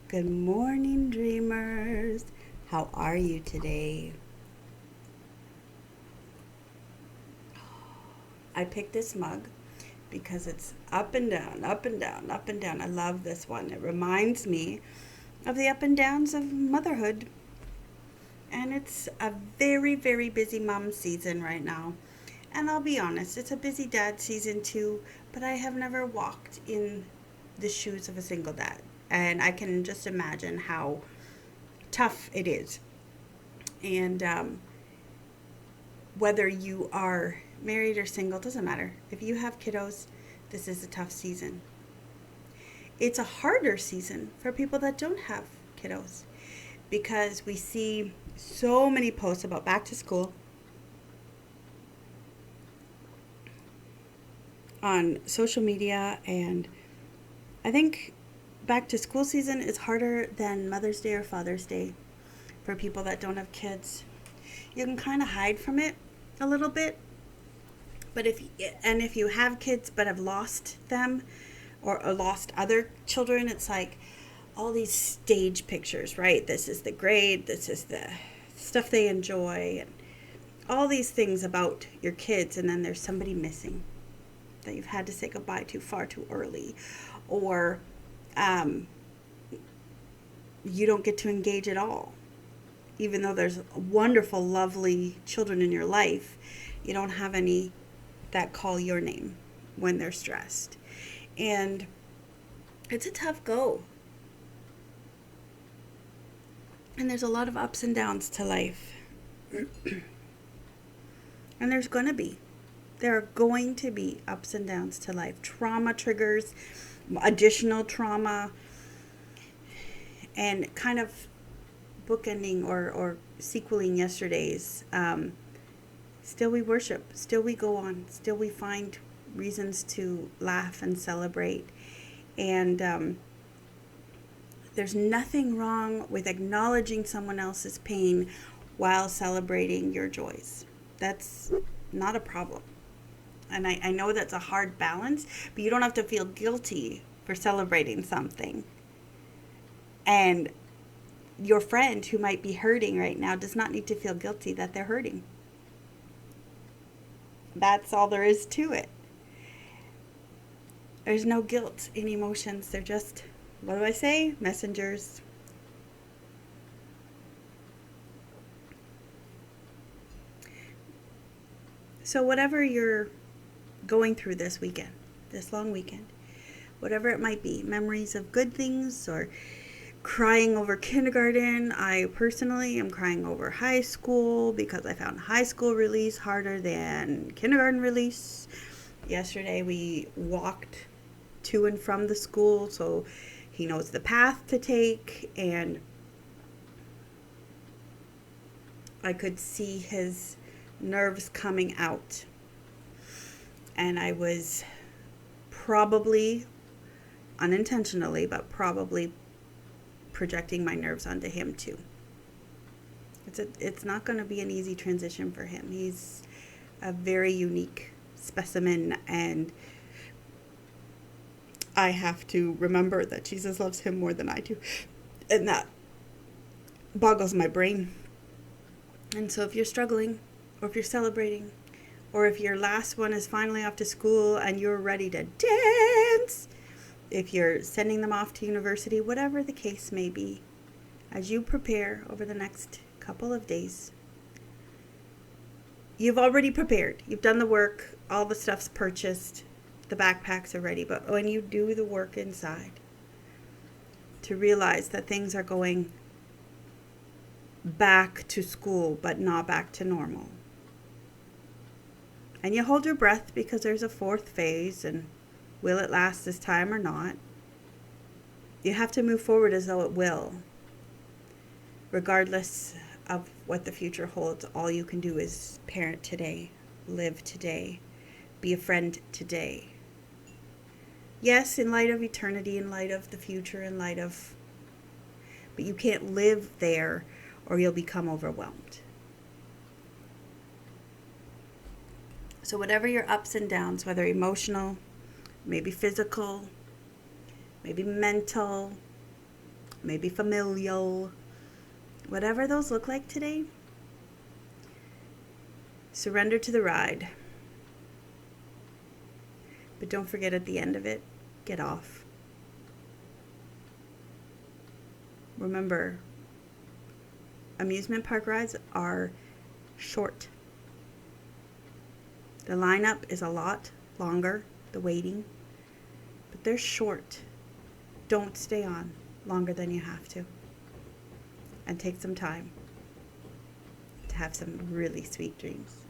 Good morning, dreamers. How are you today? I picked this mug because it's up and down, up and down, up and down. I love this one. It reminds me of the up and downs of motherhood. And it's a very, very busy mom season right now. And I'll be honest, it's a busy dad season too, but I have never walked in the shoes of a single dad. And I can just imagine how tough it is. And whether you are married or single, doesn't matter. If you have kiddos, this is a tough season. It's a harder season for people that don't have kiddos because we see so many posts about back to school on social media, and I think back to school season is harder than Mother's Day or Father's Day for people that don't have kids. You can kind of hide from it a little bit, but if you have kids but have lost them or lost other children, it's like all these stage pictures, right? This is the grade, this is the stuff they enjoy, and all these things about your kids, and then there's somebody missing that you've had to say goodbye to far too early, or um, you don't get to engage at all. Even though there's wonderful, lovely children in your life, you don't have any that call your name when they're stressed. And it's a tough go. And there's a lot of ups and downs to life. And there's going to be. There are going to be ups and downs to life. Trauma triggers, additional trauma, and kind of bookending or sequeling yesterday's. Still we worship. Still we go on. Still we find reasons to laugh and celebrate. And there's nothing wrong with acknowledging someone else's pain while celebrating your joys. That's not a problem. And I know that's a hard balance, but you don't have to feel guilty for celebrating something. And your friend who might be hurting right now does not need to feel guilty that they're hurting. That's all there is to it. There's no guilt in emotions. They're just, what do I say? Messengers. So, whatever you're going through this weekend, this long weekend, whatever it might be, memories of good things or crying over kindergarten. I personally am crying over high school because I found high school release harder than kindergarten release. Yesterday we walked to and from the school, so he knows the path to take, and I could see his nerves coming out. And I was probably, unintentionally, but probably projecting my nerves onto him too. It's not going to be an easy transition for him. He's a very unique specimen, and I have to remember that Jesus loves him more than I do, and that boggles my brain. And so if you're struggling, or if you're celebrating, or if your last one is finally off to school and you're ready to dance, if you're sending them off to university, whatever the case may be, as you prepare over the next couple of days, you've already prepared. You've done the work. All the stuff's purchased. The backpacks are ready. But when you do the work inside, to realize that things are going back to school, but not back to normal. And you hold your breath because there's a fourth phase, and will it last this time or not? You have to move forward as though it will. Regardless of what the future holds, all you can do is parent today, live today, be a friend today. Yes, in light of eternity, in light of the future, in light of... But you can't live there or you'll become overwhelmed. So whatever your ups and downs, whether emotional, maybe physical, maybe mental, maybe familial, whatever those look like today. Surrender to the ride. But don't forget, at the end of it, get off. Remember, amusement park rides are short. The lineup is a lot longer, the waiting, but they're short. Don't stay on longer than you have to. And take some time to have some really sweet dreams.